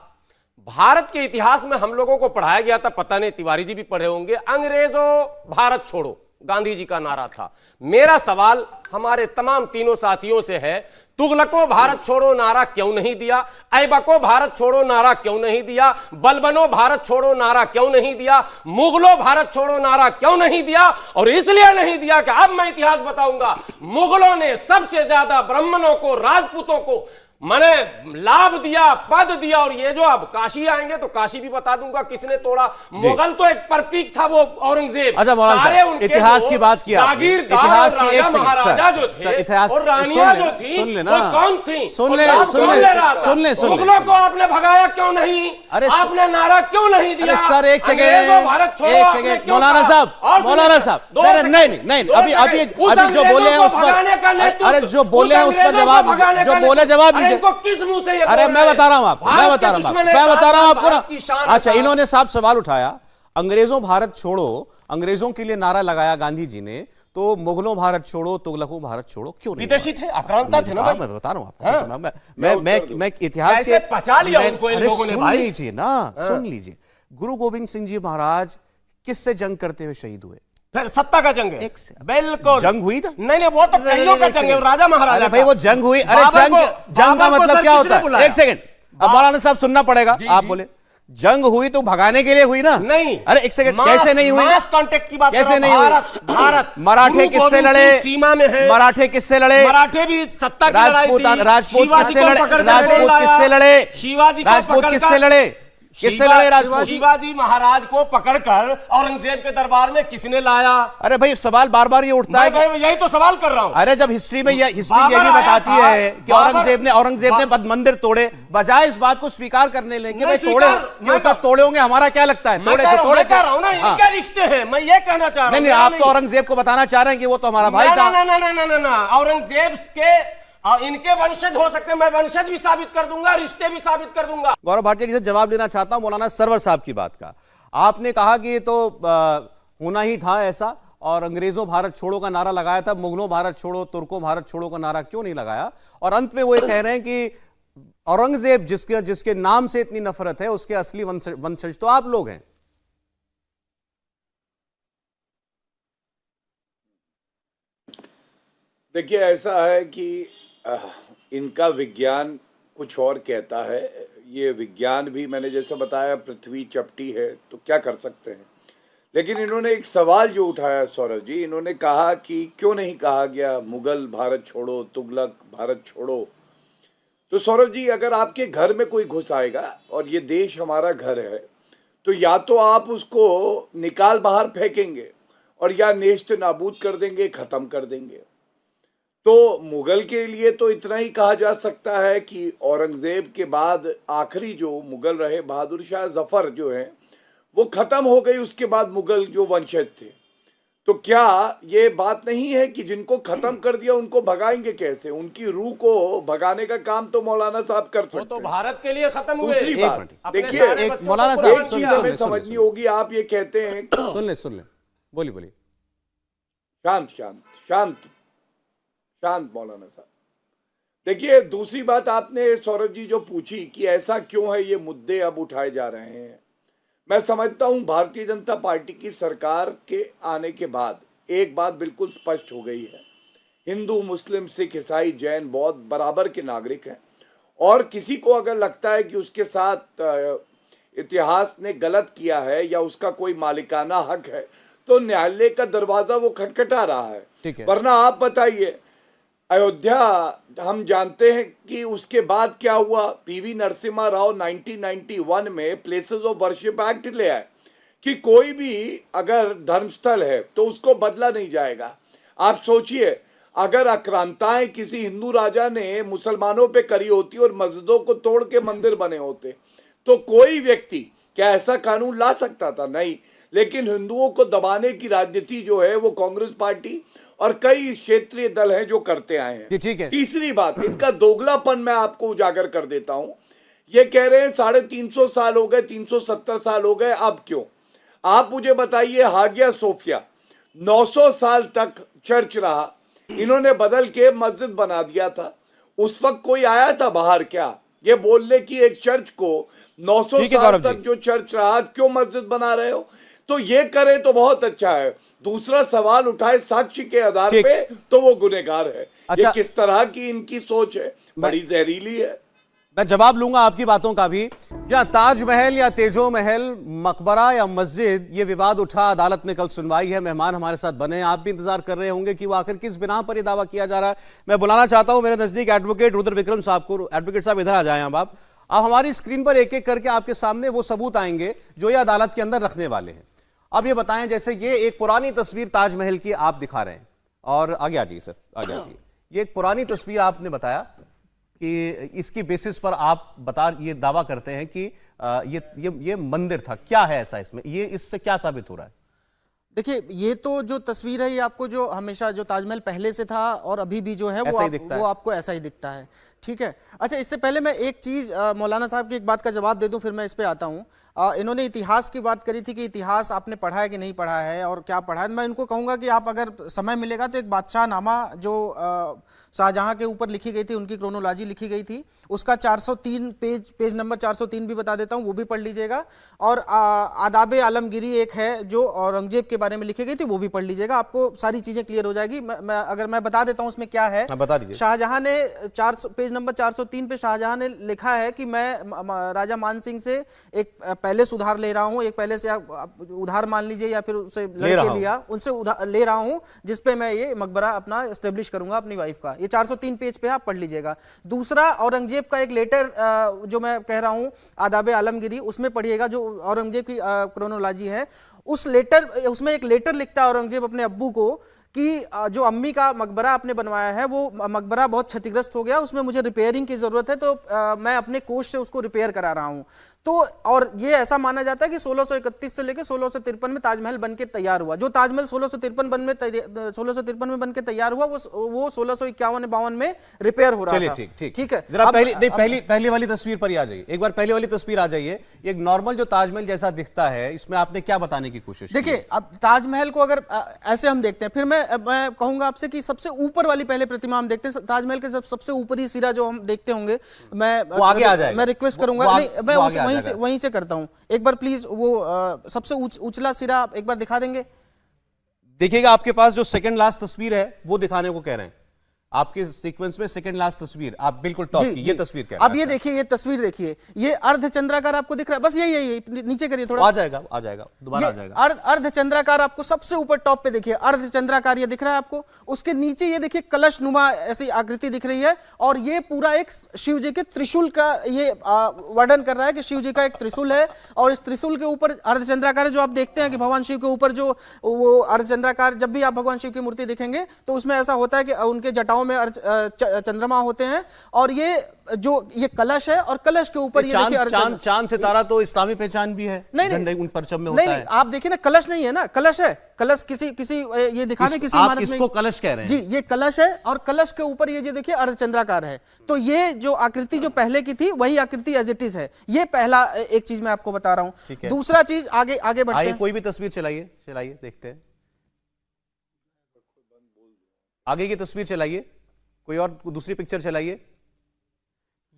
भारत के इतिहास में हम लोगों को पढ़ाया गया था, पता नहीं तिवारी जी भी पढ़े होंगे, अंग्रेजों भारत छोड़ो गांधी जी का नारा था। मेरा सवाल हमारे तमाम तीनों साथियों से है, तुगलको भारत छोड़ो नारा क्यों नहीं दिया, ऐबको भारत छोड़ो नारा क्यों नहीं दिया, बलबनो भारत छोड़ो नारा क्यों नहीं दिया, मुगलों भारत छोड़ो नारा क्यों नहीं दिया? और इसलिए नहीं दिया कि अब मैं इतिहास बताऊंगा, मुगलों ने सबसे ज्यादा ब्राह्मणों को, राजपूतों को मैंने लाभ दिया, पद दिया, और ये जो अब काशी आएंगे तो काशी भी बता दूंगा किसने तोड़ा। मुगल तो एक प्रतीक था वो औरंगजेब। अच्छा मौलाना साहब, इतिहास की बात किया, इतिहास की एक महाराजा जो थे इतिहास और रानियां जो थी, सुन ले वो कौन थी? सुन ले मुगलों को आपने भगाया क्यों नहीं? अरे आपने नारा क्यों नहीं दिया? सर एक सेकेंड मौलाना साहब, नहीं, अभी जो बोले हैं उस पर, अरे जो बोले हैं उस पर जवाब, जो बोले जवाब लीजिए। किस मुंह से? अरे मैं बता रहा हूं आपको, मैं बता रहा हूं आपको ना। अच्छा, इन्होंने साफ सवाल उठाया, अंग्रेजों भारत छोड़ो, अंग्रेजों के लिए नारा लगाया गांधी जी ने, तो मुगलों भारत छोड़ो, तुगलकों भारत छोड़ो क्यों नहीं? विदेशी थे, आक्रांता थे ना भाई। मैं बता रहा हूं आपको, मैं इतिहास के पचा लिया उनको इन लोगों ने भाई। सुन लीजिए ना, सुन लीजिए। गुरु गोविंद सिंह जी महाराज किससे जंग करते हुए शहीद हुए? फिर सत्ता का जंग है, बिल्कुल जंग हुई था। नहीं, वो तो कईयों का जंग है, राजा महाराजा। भाई वो जंग हुई, अरे जंग का मतलब क्या होता है? एक सेकंड, अब मौलाना साहब सुनना पड़ेगा। आप बोले जंग हुई तो भगाने के लिए हुई ना? नहीं, अरे एक सेकंड, कैसे नहीं हुई? मास कांटेक्ट की बात कैसे नहीं हुई? भारत मराठे किससे लड़े? सीमा में है। मराठे किससे लड़े? मराठे भी सत्ता की लड़ाई थी। राजपूत किससे लड़े? राजपूत किससे लड़े? शिवाजी राजपूत किससे लड़े? किससे लड़े राजपूत? शिवाजी महाराज को पकड़कर औरंगजेब के दरबार में किसने लाया? अरे भाई सवाल बार बार ये उठता है, यही तो सवाल कर रहा हूं। अरे जब हिस्ट्री में हिस्ट्री ये भी बताती है कि औरंगजेब ने मंदिर तोड़े, बजाय इस बात को स्वीकार करने लेंगे भाई तोड़े होंगे, हमारा क्या लगता है? तोड़े कह रहा हूं ना, इनके रिश्ते हैं, मैं ये कहना चाह रहा हूं। नहीं, आप तो औरंगजेब को बताना चाह रहे हैं कि वो तो हमारा भाई था। ना, औरंगजेब के इनके वंशज हो सकते हैं, मैं वंशज भी साबित कर दूंगा, रिश्ते भी साबित कर दूंगा। गौरव भाटिया जी से जवाब लेना चाहता हूं मौलाना सरवर साहब की बात का। आपने कहा कि ये तो होना ही था ऐसा, और अंग्रेजों भारत छोड़ो का नारा लगाया था, मुगलों भारत छोड़ो, तुर्कों भारत छोड़ो का नारा क्यों नहीं लगाया? और अंत में वो ये कह रहे हैं कि औरंगजेब जिसके नाम से इतनी नफरत है, उसके असली वंशज तो आप लोग हैं। देखिए, ऐसा है कि इनका विज्ञान कुछ और कहता है। ये विज्ञान भी मैंने जैसे बताया पृथ्वी चपटी है तो क्या कर सकते हैं। लेकिन इन्होंने एक सवाल जो उठाया सौरभ जी, इन्होंने कहा कि क्यों नहीं कहा गया मुगल भारत छोड़ो, तुगलक भारत छोड़ो। तो सौरभ जी, अगर आपके घर में कोई घुस आएगा और ये देश हमारा घर है, तो या तो आप उसको निकाल बाहर फेंकेंगे और या नेस्त नाबूद कर देंगे, खत्म कर देंगे। तो मुगल के लिए तो इतना ही कहा जा सकता है कि औरंगजेब के बाद आखिरी जो मुगल रहे बहादुर शाह जफर जो है वो खत्म हो गई, उसके बाद मुगल जो वंशज थे। तो क्या ये बात नहीं है कि जिनको खत्म कर दिया उनको भगाएंगे कैसे? उनकी रूह को भगाने का काम तो मौलाना साहब कर सकते हैं। तो भारत के लिए खत्म हुए। दूसरी बात देखिए, मौलाना साहब एक चीज हमें समझनी होगी। आप ये कहते हैं, सुन ले, बोलिए। शांत मौलाना साहब। देखिए, दूसरी बात आपने सौरभ जी जो पूछी कि ऐसा क्यों है ये मुद्दे अब उठाए जा रहे हैं, मैं समझता हूं भारतीय जनता पार्टी की सरकार के आने के बाद एक बात बिल्कुल स्पष्ट हो गई है, हिंदू, मुस्लिम, सिख, ईसाई, जैन, बौद्ध बराबर के नागरिक हैं। और किसी को अगर लगता है कि उसके साथ इतिहास ने गलत किया है या उसका कोई मालिकाना हक है, तो न्यायालय का दरवाजा वो खटखटा रहा है। ठीक है। वरना आप बताइए, अयोध्या हम जानते हैं कि उसके बाद क्या हुआ। पीवी नरसिम्हा राव 1991 में प्लेसेस ऑफ वर्शिप एक्ट ले आए कि कोई भी अगर धर्मस्थल है तो उसको बदला नहीं जाएगा। आप सोचिए, अगर आक्रांताएं किसी हिंदू राजा ने मुसलमानों पे करी होती और मस्जिदों को तोड़ के मंदिर बने होते, तो कोई व्यक्ति क्या ऐसा कानून ला सकता था? नहीं। लेकिन हिंदुओं को दबाने की राजनीति जो है वो कांग्रेस पार्टी और कई क्षेत्रीय दल हैं जो करते आए हैं। जी, ठीक है। तीसरी बात, इनका दोगलापन मैं आपको उजागर कर देता हूं। ये कह रहे हैं 350 साल हो गए, 370 साल हो गए, अब क्यों? आप मुझे बताइए, हागिया सोफिया 900 साल तक चर्च रहा, इन्होंने बदल के मस्जिद बना दिया था। उस वक्त कोई आया था बाहर क्या ये बोलने की एक चर्च को 900 ठीक है साल गौरव तक जी। जो चर्च रहा क्यों मस्जिद बना रहे हो? तो ये करे तो बहुत अच्छा है। दूसरा सवाल उठाए साक्ष्य के आधार ठीक। पे, तो वो गुनहगार है। अच्छा। ये किस तरह की इनकी सोच है, बड़ी जहरीली है। मैं जवाब लूंगा आपकी बातों का भी। जहां ताजमहल या तेजो महल, मकबरा या मस्जिद, ये विवाद उठा, अदालत में कल सुनवाई है। मेहमान हमारे साथ बने, आप भी इंतजार कर रहे होंगे कि वो आखिर किस बिना पर ये दावा किया जा रहा है। मैं बुलाना चाहता हूं मेरे नजदीक एडवोकेट रुद्र विक्रम साहब को। एडवोकेट साहब इधर आ जाएं। अब आप हमारी स्क्रीन पर एक एक करके आपके सामने वो सबूत आएंगे जो ये अदालत के अंदर रखने वाले हैं। अब ये बताएं, जैसे ये एक पुरानी तस्वीर ताजमहल की आप दिखा रहे हैं, और आगे आ जाइए सर, आगे आ जाइए। ये एक पुरानी तस्वीर आपने बताया कि इसकी बेसिस पर आप ये दावा करते हैं कि ये मंदिर था। क्या है ऐसा इसमें, ये इससे क्या साबित हो रहा है? देखिए, ये तो जो तस्वीर है ये आपको जो हमेशा जो ताजमहल पहले से था और अभी भी जो है ऐसा ही दिखता है। वो आपको ऐसा ही दिखता है। ठीक है। अच्छा, इससे पहले मैं एक चीज मौलाना साहब की एक बात का जवाब दे दूं, फिर मैं इस पे आता हूं। इन्होंने इतिहास की बात करी थी कि इतिहास आपने पढ़ा है कि नहीं पढ़ा है और क्या पढ़ा है। मैं इनको कहूंगा कि आप अगर समय मिलेगा तो एक बादशाह नामा जो शाहजहां के ऊपर लिखी गई थी, उनकी क्रोनोलॉजी लिखी गई थी, उसका 403 पेज नंबर 403 भी बता देता हूं, वो भी पढ़ लीजिएगा। और आदाब आलमगिरी एक है जो औरंगजेब के बारे में लिखी गई थी, वो भी पढ़ लीजिएगा, आपको सारी चीजें क्लियर हो जाएगी। अगर मैं बता देता हूं उसमें क्या है, बता दीजिए। शाहजहां ने पेज नंबर 403 पे शाहजहां ने लिखा है कि मैं राजा मान सिंह से एक पैलेस उधार ले रहा हूं, एक पैलेस या उधार मान लीजिए या फिर उससे लड़के लिया, उनसे उधार ले रहा हूं, जिसपे मैं ये मकबरा अपना एस्टेब्लिश करूंगा अपनी वाइफ का। ये 403 पेज पे आप पढ़ लीजिएगा। दूसरा, औरंगजेब का एक लेटर जो मैं कह रहा हूं आदाब आलमगिरी, उसमें पढ़िएगा, जो औरंगजेब की क्रोनोलॉजी है, उस लेटर उसमें एक लेटर लिखता है औरंगजेब अपने अब्बू को कि जो अम्मी का मकबरा आपने बनवाया है वो मकबरा बहुत क्षतिग्रस्त हो गया, उसमें मुझे रिपेयरिंग की जरूरत है, तो मैं अपने कोष से उसको रिपेयर करा रहा हूं। तो और ये ऐसा माना जाता है कि 1631 से लेकर 1653 में ताजमहल बनके तैयार हुआ। जो ताजमहल 1653 में बनके तैयार हुआ वो 1651-52 में रिपेयर हो रहा था। चलिए, ठीक है। जरा पहली वाली तस्वीर पर ही आ जाइए, एक बार पहले वाली तस्वीर आ जाइए। एक नॉर्मल जो ताजमहल जैसा दिखता है, इसमें आपने क्या बताने की कोशिश की? देखिए, अब ताजमहल को अगर ऐसे हम देखते हैं, फिर मैं कहूंगा आपसे कि सबसे ऊपर वाली पहले प्रतिमा हम देखते हैं, ताजमहल के सबसे ऊपरी सिरा जो हम देखते होंगे, वो आगे आ जाएगा। मैं रिक्वेस्ट करूंगा, मैं वहीं से करता हूं, एक बार प्लीज वो सबसे उछला सिरा एक बार दिखा देंगे। देखिएगा, आपके पास जो सेकंड लास्ट तस्वीर है वो दिखाने को कह रहे हैं। आपके सीक्वेंस में सेकंड लास्ट तस्वीर, आप बिल्कुल टॉप की ये तस्वीर क्या है? अब ये देखिए, ये तस्वीर देखिए, ये अर्धचंद्राकार आपको दिख रहा है, बस यही नीचे करिए थोड़ा, आ जाएगा दोबारा आ जाएगा। अर्धचंद्राकार आपको सबसे ऊपर टॉप पे देखिए, अर्धचंद्राकार ये दिख रहा है आपको। उसके नीचे ये देखिए कलश नुमा ऐसी आकृति दिख रही है, और ये पूरा एक शिव जी के त्रिशूल का ये वर्णन कर रहा है कि शिव जी का एक त्रिशूल है, और इस त्रिशूल के ऊपर अर्धचंद्राकार जो आप देखते हैं कि भगवान शिव के ऊपर जो वो अर्धचंद्राकार, जब भी आप भगवान शिव की मूर्ति देखेंगे तो उसमें ऐसा होता है कि उनके जटाओं में चंद्रमा होते हैं, और ये कलश है, और कलश के ऊपर ये देखिए चांद सितारा तो इस्लामी पहचान भी है। नहीं, उन परचम में होता है। आप देखिए ना, कलश नहीं है ना, कलश है। कलश किसी ये दिखा दे किसी इमारत में, इसको कलश कह रहे हैं जी, ये कलश है, और कलश के ऊपर ये जो देखिए अर्धचंद्राकार है। तो ये जो आकृति जो पहले की थी वही आकृति एज इट इज है। ये पहला एक चीज मैं आपको बता रहा हूं। दूसरा चीज, आगे बढ़ते हैं। कोई भी तस्वीर चलाइए देखते हैं। आगे की तस्वीर चलाइए, कोई और दूसरी पिक्चर चलाइए।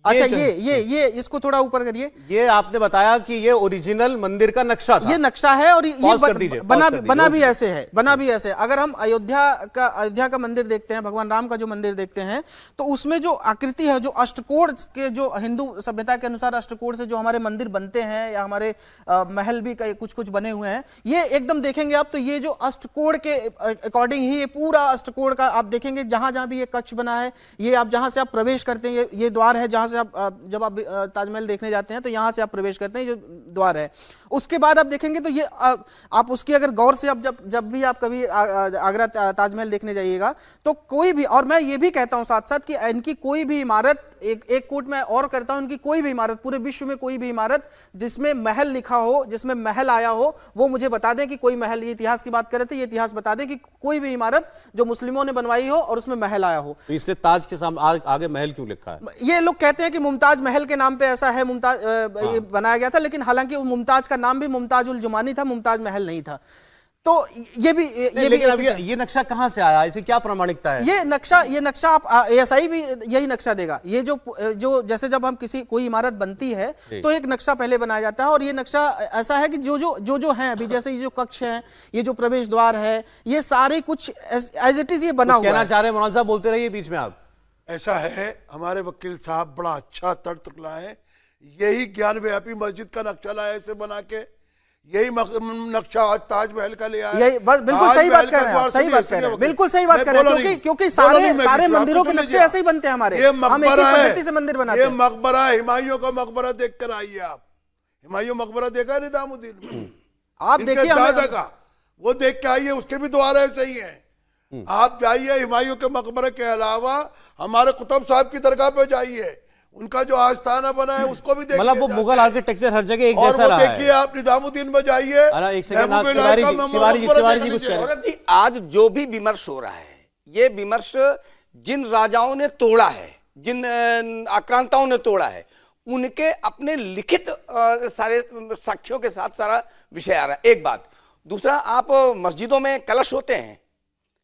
अच्छा ये इसको थोड़ा ऊपर करिए। ये आपने बताया कि ये ओरिजिनल मंदिर का नक्शा था। ये नक्शा है और ये पॉज कर दीजिए, बना पॉज कर दीजिए। बना भी ऐसे है, बना भी ऐसे। अगर हम अयोध्या का मंदिर देखते हैं, भगवान राम का जो मंदिर देखते हैं, तो उसमें जो आकृति है, जो अष्टकोण के, जो हिंदू सभ्यता के अनुसार अष्टकोण से जो हमारे मंदिर बनते हैं या हमारे महल भी कुछ कुछ बने हुए हैं, ये एकदम देखेंगे आप तो ये जो अष्टकोण के अकॉर्डिंग ही ये पूरा अष्टकोण का आप देखेंगे। जहां जहां भी ये कक्ष बना है, ये आप जहां से आप प्रवेश करते हैं, ये द्वार है जहां से आप जब आप ताजमहल देखने जाते हैं तो यहां से आप प्रवेश करते हैं, ये द्वार है। उसके बाद आप देखेंगे तो ये आप उसकी अगर गौर से आप जब भी आप कभी आगरा ताजमहल देखने जाइएगा तो कोई भी, और मैं ये भी कहता हूं साथ साथ कि इनकी कोई भी इमारत, एक कोट में और करता हूं, इनकी कोई भी इमारत, पूरे विश्व में कोई भी इमारत जिसमें महल लिखा हो, जिसमें महल आया हो, वो मुझे बता दें कि कोई महल, ये इतिहास की बात कर रहे थे, ये इतिहास बता दें कि कोई भी इमारत जो मुस्लिमों ने बनवाई हो और उसमें महल आया हो। तो इसलिए ताज के सामने आगे महल क्यों लिखा है? ये लोग कहते हैं कि मुमताज महल के नाम पे ऐसा है, मुमताज ये बनाया गया था, लेकिन हालांकि वो मुमताज का नाम भी मुमताज उल जुमानी था, मुमताज महल नहीं था। तो ये भी लेकिन अब ये नक्शा कहां से आया, इसे क्या प्रामाणिकता है? ये नक्शा आप ASI भी यही नक्शा देगा। ये जो जैसे जब हम कोई इमारत बनती है तो एक नक्शा पहले बनाया जाता है, और ये नक्शा ऐसा है कि जो है अभी, जैसे ये जो कक्ष है, ये जो प्रवेश द्वार है, ये सारे कुछ एज इट इज ये बना हुआ है। कहना चाह रहे हैं मौलाना साहब, बोलते रहिए बीच में आप। ऐसा है, हमारे वकील साहब बड़ा अच्छा तर्क लाए, यही ज्ञान व्यापी मस्जिद का नक्शा लाए ऐसे बना के, यही नक्शा आज ताजमहल का ले आया। यही बिल्कुल सही बात कर रहे हैं, सही बात कर रहे हैं, बिल्कुल सही बात कर रहे हैं, क्योंकि सारे मंदिरों के नक्शे ऐसे ही बनते हैं हमारे। हम एक ही पद्धति से मंदिर बनाते हैं। ये मकबरा, हुमायूं का मकबरा देख कर आइए आप। हुमायूं मकबरा देखा है निजामुद्दीन में? आप देखिए दादा का, वो देख के आइए, उसके भी द्वार ऐसे ही है। आप जाइए हुमायूं के मकबरे के अलावा हमारे कुतुब साहब की दरगाह पे जाइए, उनका जो आस्थाना बना है उसको भी देखिए। मतलब वो मुगल आर्किटेक्चर हर जगह एक और जैसा वो रहा है। देखिए आप निजामुद्दीन में जाइए। एक सेकंड, तिवारी जी कुछ कह रहे हैं। सौरभ जी, आज जो भी विमर्श हो रहा है, ये विमर्श जिन राजाओं ने तोड़ा है, जिन आक्रांताओं ने तोड़ा है, उनके अपने लिखित सारे साक्ष्यों के साथ सारा विषय आ रहा है। एक बात। दूसरा, आप मस्जिदों में कलश होते हैं,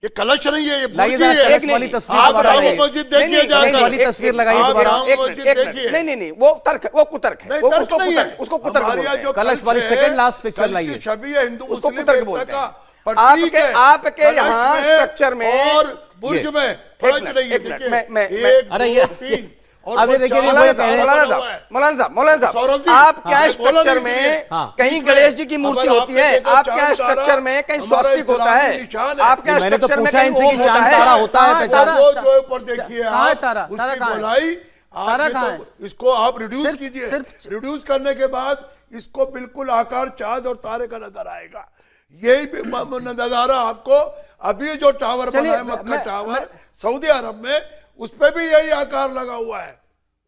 ये कलश नहीं है, ये लाइए मूर्ति है। एक वाली तस्वीर आप दोबारा राम लगाइए। मस्जिद देखिए जाकर। वाली तस्वीर लगाइए आप दोबारा। राम एक मस्जिद मिनट, देखिए। नहीं, वो तर्क है, वो कुतर्क है, नहीं, वो तर्क उसको नहीं कुतर्क, है। उसको कुतर्क हमारे बोलते यहाँ हैं। जो कलश वाली कल्चर है, सेकंड लास्ट पिक्चर कल की लाइए। छवि है, हिंदू उसको मुस्लिम कुतर्क एकता बोलते का हैं। प्रतीक है। आपके कलश यहाँ में स्ट्रक्चर में और बुर्ज में फर्क मिनट, नहीं है। एक मिनट, देखिए, मैं- एक, अरे दो, ये- तीन, और अब ये वो देखिए, चार ये बना वो कह रहे हैं- हुआ है। मौलाना सौरभ साहब, जी, आप क्या हमें बोला स्ट्रक्चर नहीं इसलिए। में हाँ। कहीं गणेश जी की मूर्ति अगर होती आपने है, देखा आप क्या चांद स्ट्रक्चर तारा में कहीं हमारा स्वस्तिक होता इस्लामी है, निशान है। आप क्या मैंने तो स्ट्रक्चर में पूछा कहीं इनसे ओम कि होता चांद है? तारा होता है, तारा- पहचान। वो जो ऊपर देखिए कहाँ है आप, तारा? तारा उसकी कहाँ है? गोलाई तारा आप कहाँ तो इसको आप रिड्यूस सिर्फ- कीजिए। सिर्फ- रिड्यूस करने के बाद इसको बिल्कुल आकार चांद और तारे का नजर आएगा। यही नजारा आपको अभी जो टावर बना है, मक्का टावर सऊदी अरब में, उस पे भी यही आकार लगा हुआ है।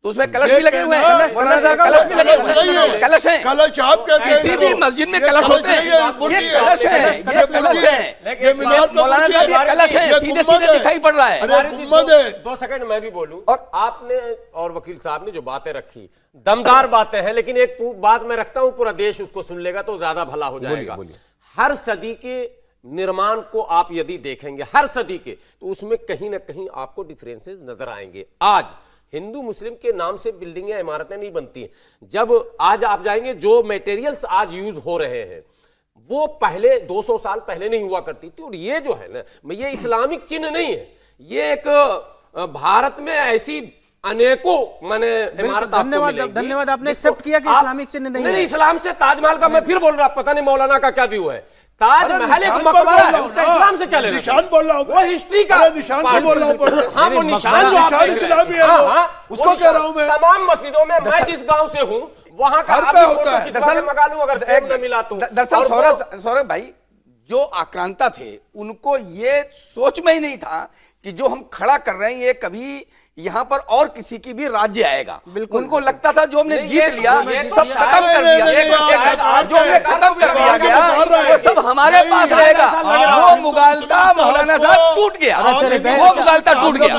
तो उसमें कलश भी लगे हुए हैं, कलश भी लगे हुए हैं, कलश है। कलश आप कहते हैं किसी भी मस्जिद में कलश होते हैं, ये कलश है, ये कलश है, ये मीनार पे मौलाना साहब, ये कलश है, सीधे सीधे दिखाई पड़ रहा है। अरे गुम्बद है। 2 सेकंड मैं भी बोलूं। और आपने और वकील साहब ने जो बातें रखी, दमदार बातें हैं, लेकिन एक बात मैं रखता हूं, पूरा देश उसको सुन लेगा तो ज्यादा भला हो जाएगा। हर सदी के निर्माण को आप यदि देखेंगे, हर सदी के, तो उसमें कहीं ना कहीं आपको डिफरेंसेस नजर आएंगे। आज हिंदू मुस्लिम के नाम से बिल्डिंगें, इमारतें नहीं बनती हैं। जब आज आप जाएंगे, जो मटेरियल्स आज यूज हो रहे हैं वो पहले 200 साल पहले नहीं हुआ करती थी। और ये जो है ना, ये इस्लामिक चिन्ह नहीं है, ये एक भारत में ऐसी अनेकों माने इमारत आपको मिलेगी। धन्यवाद, आपने एक्सेप्ट किया कि इस्लामिक चिन्ह नहीं है। इस्लाम से ताजमहल का मैं फिर बोल रहा, पता नहीं मौलाना का क्या व्यू है। ताजमहल एक मकबरा है, उसका इस्लाम से क्या लेना? निशान बोल रहा हूँ, वो हिस्ट्री का निशान तो बोल रहा हूँ। हाँ, वो निशान जो आप इस्लामी है, उसको कह रहा हूँ मैं। तमाम मस्जिदों में, मैं जिस गांव से हूँ वहां का घर पे होता है। दरअसल मंगा लूं अगर सेब न मिला तो। दरअसल सौरभ भाई, जो आक्रांता थे उनको ये सोच में ही नहीं था कि जो हम खड़ा कर रहे हैं ये कभी यहाँ पर और किसी की भी राज्य आएगा। उनको लगता था जो हमने जीत लिया सब खत्म कर दिया, जो हमने खत्म कर दिया गया वो सब हमारे पास रहेगा। वो मुगालता मौलाना साहब टूट गया, वो मुगालता टूट गया।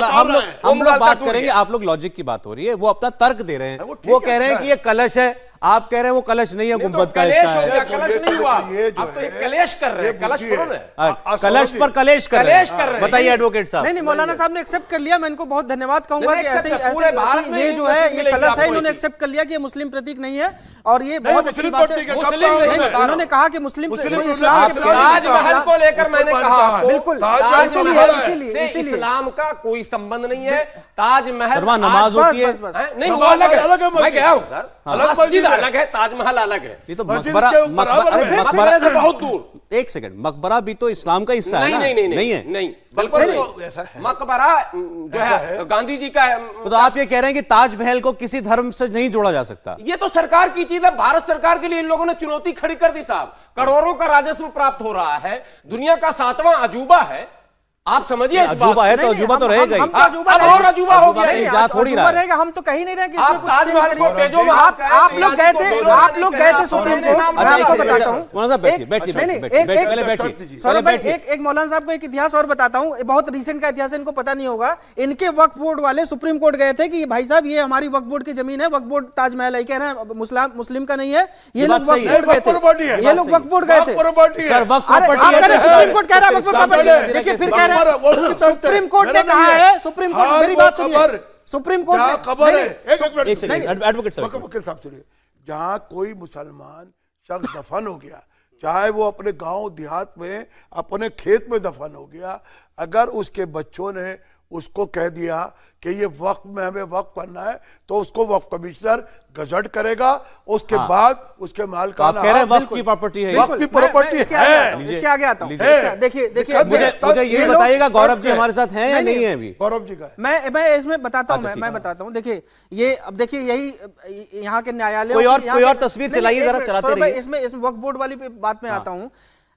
हम लोग बात करेंगे, आप लोग लॉजिक की बात हो रही है, वो अपना तर्क दे रहे हैं। वो कह रहे हैं कि ये कलश है, आप कह रहे हैं वो कलश नहीं है, गुंबद का हिस्सा है। कलश नहीं हुआ, आप तो ये कलेश कर रहे हैं, कलश थोड़ा ना। कलश पर कलेश कर रहे हैं। बताइए एडवोकेट साहब। नहीं, मौलाना साहब ने एक्सेप्ट कर लिया, मैं इनको बहुत धन्यवाद बात कहूंगा नहीं, कि ऐसे accept है। पूरे भारत ऐसे में ये ही जो है प्रतीक ये मिलेगी कलश है, आपको इन्होंने ऐसी। एक्सेप्ट कर लिया कि ये मुस्लिम प्रतीक नहीं है और ये बहुत अच्छी मुस्लिम बात प्रतीक है, है। कब मुस्लिम कहा नहीं, उन्होंने? इन्होंने कहा कि मुस्लिम मुस्लिम इस्लाम इस्लाम के के ताजमहल को लेकर मैंने कहा आपको, बिल्कुल ताजमहल इसीलिए हमारा है। इसीलिए से इसीलिए इस्लाम का कोई संबंध नहीं है। ताजमहल शर्मा, नमाज होती है। बस, बस, बस। हैं? नहीं वो नमाज अलग अलग है, है, मैं मस्जिद। गया हूं सर, अलग मस्जिद मस्जिद है। अलग है, ताजमहल अलग है। ये तो मस्जिद मकबरा के बराबर अरे में। मकबरे से बहुत दूर। एक सेकंड, मकबरा भी तो इस्लाम का हिस्सा है नहीं ना? नहीं नहीं नहीं है। नहीं बिल्कुल मकबरा नहीं। तो ऐसा है। मकबरा जो है गांधी जी का तो आप ये कह रहे हैं कि ताजमहल को किसी धर्म से नहीं जोड़ा जा सकता? ये तो सरकार की चीज है। भारत सरकार के लिए इन लोगों ने चुनौती खड़ी कर दी साहब। करोड़ों का राजस्व प्राप्त हो रहा है, दुनिया का 7वां अजूबा है। आप समझिए इस बात अजूबा है को। तो अजूबा तो रहेगा ही। हम तो अजूबा अब रहेंगे। और अजूबा हो गया नहीं, ये। जा थोड़ी रहा है। रहेगा, हम तो कहीं नहीं रहे कि आप इसमें कुछ चेंज ताजमहल को करिए। तेजो आप लोग गए थे, आप लोग गए थे सुप्रीम कोर्ट। मैं अच्छा, एक आपको सेकंड, बताता अच्छा, हूँ मौलाना साहब बैठिए, एक- बैठिए, नहीं, नहीं, बैठिए, एक- बैठिए, पहले एक- बैठिए। सौरभ भाई, बैठिए। एक मौलाना साहब को एक इतिहास और बताता हूँ, बहुत रिसेंट का इतिहास है, इनको पता नहीं होगा। इनके वक्फ बोर्ड वाले सुप्रीम कोर्ट गए थे कि भाई साहब ये हमारी वक्फ बोर्ड की जमीन है, वक्फ बोर्ड ताजमहल है, कह रहे हैं मुस्लिम का नहीं है। ये लोग बात सही वक्फ है। बोर्ड गए प्रॉपर्टी है। थे, ये लोग वक्फ बोर्ड गए थे। प्रॉपर्टी है। सर, वक्त अरे प्रॉपर्टी आप कह रहे हैं सुप्रीम कोर्ट कह रहा है वक्फ इस्लाम प्रॉपर्टी का है। देखिए फिर इस्लाम कह रहे हमारा वो हैं किस तरफ से? सुप्रीम कोर्ट ने मेरा नहीं कहा है। है, सुप्रीम कोर्ट हर मेरी वो बात सुनिए, खबर सुप्रीम कोर्ट जहाँ ने- खबर है, नहीं, एक सेकंड, एडवोकेट साहब। वकील साहब सुनिए, जहाँ कोई मुसलमान शख्स दफन हो गया, चाहे वो अपने गांव देहात में अपने खेत में दफन हो गया, अगर उसके बच्चों ने उसको कह दिया कि ये वक्फ में हमें वक्फ करना है, तो उसको वक्फ कमिश्नर गजट करेगा। उसके बाद उसके तो मालिकाना आप कह रहे हैं हक- वक्त की प्रॉपर्टी है? वक्त की प्रॉपर्टी इसके है। आगे- इसके आगे आता हूँ। लीजिए। इसके- देखिए देखिए मुझे- मुझे ये लोग- बताइएगा, गौरव जी तथ्य- हमारे साथ हैं या नहीं, नहीं है अभी? गौरव जी का है। मैं इसमें बताता हूँ, अच्छा, ठीक मैं बताता हूँ। देखिए ये अब देखिए यही यहाँ के न्यायालय कोई और तस्वीर चलाइए जरा, चलाते रहिए। इसमें वक्फ बोर्ड वाली बात में आता हूँ।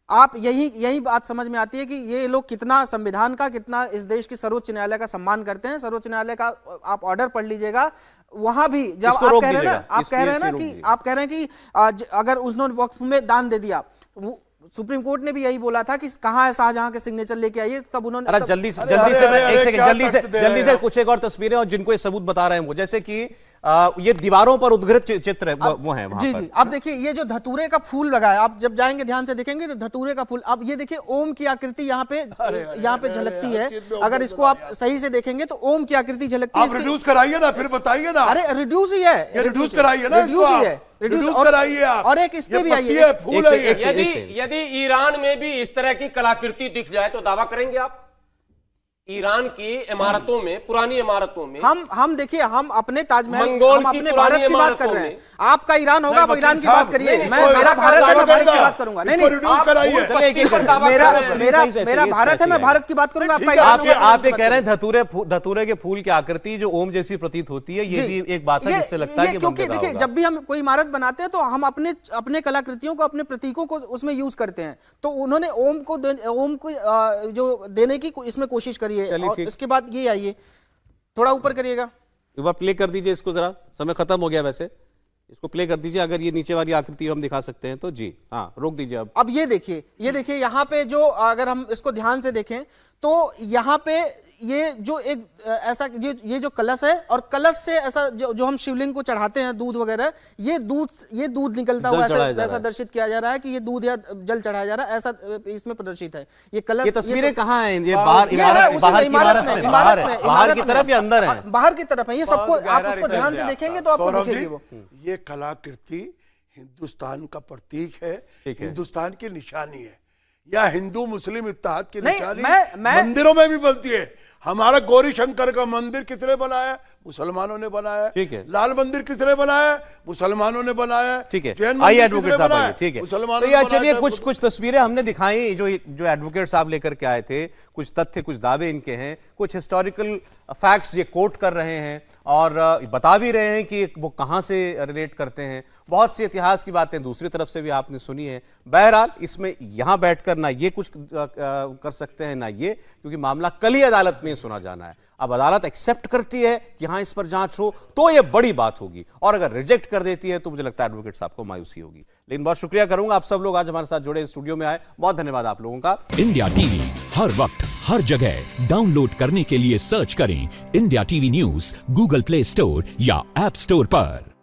आप यही बात समझ में आती है कि ये लोग कितना संविधान का, कितना इस देश की सर्वोच्च न्यायालय का सम्मान करते हैं। सर्वोच्च न्यायालय का आप ऑर्डर पढ़ लीजिएगा, वहां भी जब इसको आप रोक कह रहे हैं ना, दीजिएगा, आप इस कह रहे हैं ना रोक कि दीजिएगा। आप कह रहे हैं कि अगर उन्होंने वक्फ में दान दे दिया, सुप्रीम कोर्ट ने भी यही बोला था कि कहाँ है शाहजहां के सिग्नेचर लेके आइए, तब उन्होंने अरे तब- जल्दी से अरे, मैं अरे, एक सेकंड, क्या तथ्य दे जल्दी रहे से हैं? कुछ एक और तस्वीरें और जिनको ये सबूत बता रहे हैं वो, जैसे कि ये दीवारों पर उद्घृत चित्र है, वो है वहां जी पर। जी, आप देखिए ये जो धतूरे का फूल लगा है, आप जब जाएंगे ध्यान से देखेंगे तो धतूरे का फूल, अब ये देखिए ओम की आकृति यहाँ पे झलकती हर है। चीज में ओम अगर नजर इसको आ आप रहा है। सही से देखेंगे तो ओम की आकृति झलकती है। आप रिड्यूस कराइए ना, फिर बताइए ना। अरे रिड्यूस ही है, ये रिड्यूस कराइए ना, रिड्यूस इसको ही आप। है, रिड्यूस और- कराइए आप। और एक इस पे ये भी पत्ती आइए, है, फूल है ये। एक सेकंड। यदि ईरान में भी इस तरह की कलाकृति दिख जाए तो दावा करेंगे आप? ईरान की इमारतों में, पुरानी इमारतों में, हम देखिए, हम अपने ताजमहल, मंगोल हम की अपने पुरानी भारत की बात कर इमारतों रहे हैं। में। आपका ईरान होगा, नहीं, वो ईरान की वकील बात साहब, करिए। नहीं, मैं इसको मेरा रखा भारत है, मैं दावा भारत की करेगा। बात करूंगा। नहीं इसको नहीं, रिड्यूस कराइए। चलिए, एक-एक करके। दावा मेरा कर रहे हैं। मेरा सही से, मेरा सही से, भारत है, मैं सही है। भारत की बात करूंगा। आपका ठीक है, ईरान आप होगा, आप ये मैं कह रहे हैं बात धतूरे के फूल की आकृति जो ओम जैसी प्रतीत होती है, ये जी। भी एक बात है जिससे लगता है कि क्योंकि मंदिर देखिए होगा। जब भी हम कोई इमारत बनाते हैं तो हम अपने कलाकृतियों को, अपने प्रतीकों को उसमें यूज करते हैं। तो उन्होंने ओम को जो देने की इसमें कोशिश करी है। चलिए, और ठीक। इसके बाद ये आइए, थोड़ा ऊपर करिएगा। एक बार प्ले कर दीजिए इसको जरा, समय खत्म हो गया वैसे, इसको प्ले कर दीजिए। अगर ये नीचे वाली आकृति हम दिखा सकते हैं तो जी हाँ, रोक दीजिए अब। अब ये देखिए यहाँ पे जो, अगर हम इसको ध्यान से देखें तो यहाँ पे ये जो एक ऐसा ये जो कलश है, और कलश से ऐसा जो हम शिवलिंग को चढ़ाते हैं दूध वगैरह, ये दूध निकलता जल हुआ चढ़ाया जा ऐसा रहा है। दर्शित किया जा रहा है कि ये दूध या जल चढ़ाया जा रहा है, ऐसा इसमें प्रदर्शित है। ये कलश, ये तस्वीरें कहाँ हैं? ये ये बाहर है इमारत, उसी बाहर में, की इमारत में, बाहर है, बाहर की में। तरफ या अंदर है? बाहर की तरफ है। ये सबको बहुत आप गहरा उसको ध्यान रिसर्च से है देखेंगे तो आपको सौरभ दिखेगी जी, वो। ये कलाकृति हिंदुस्तान का प्रतीक है, ठीक है। हिंदुस्तान की निशानी है, या हिंदू मुस्लिम इत्तेहाद की नहीं, निशानी मैं- मंदिरों में भी बनती है। हमारा गौरी शंकर का मंदिर किसने बनाया? मुसलमानों ने बनाया। ठीक है। लाल मंदिर किसने बनाया? मुसलमानों ने बनाया। ठीक है, जैन आइए मंदिर एडवोकेट किसने साहब बनाया? आइए, ठीक है। मुसलमानों तो ने यार बनाया चलिए, था। कुछ तस्वीरें हमने दिखाई जो एडवोकेट साहब लेकर के आए थे, कुछ तथ्य, कुछ दावे इनके हैं, कुछ हिस्टोरिकल फैक्ट्स ये कोट कर रहे हैं और बता भी रहे हैं कि वो कहां से रिलेट करते हैं। बहुत सी इतिहास की बातें दूसरी तरफ से भी आपने सुनी है। बहरहाल इसमें यहां बैठकर ना ये कुछ कर सकते हैं ना ये, क्योंकि मामला कल ही अदालत में सुना जाना है। अब अदालत एक्सेप्ट करती है कि हाँ इस पर जांच हो तो ये बड़ी बात होगी, और अगर रिजेक्ट कर देती है तो मुझे लगता है एडवोकेट साहब को मायूसी होगी। लेकिन बहुत शुक्रिया करूंगा आप सब लोग आज हमारे साथ जुड़े, स्टूडियो में आए, बहुत धन्यवाद आप लोगों का। इंडिया टीवी हर वक्त हर जगह डाउनलोड करने के लिए सर्च करें India TV news Google play store या ऐप स्टोर पर।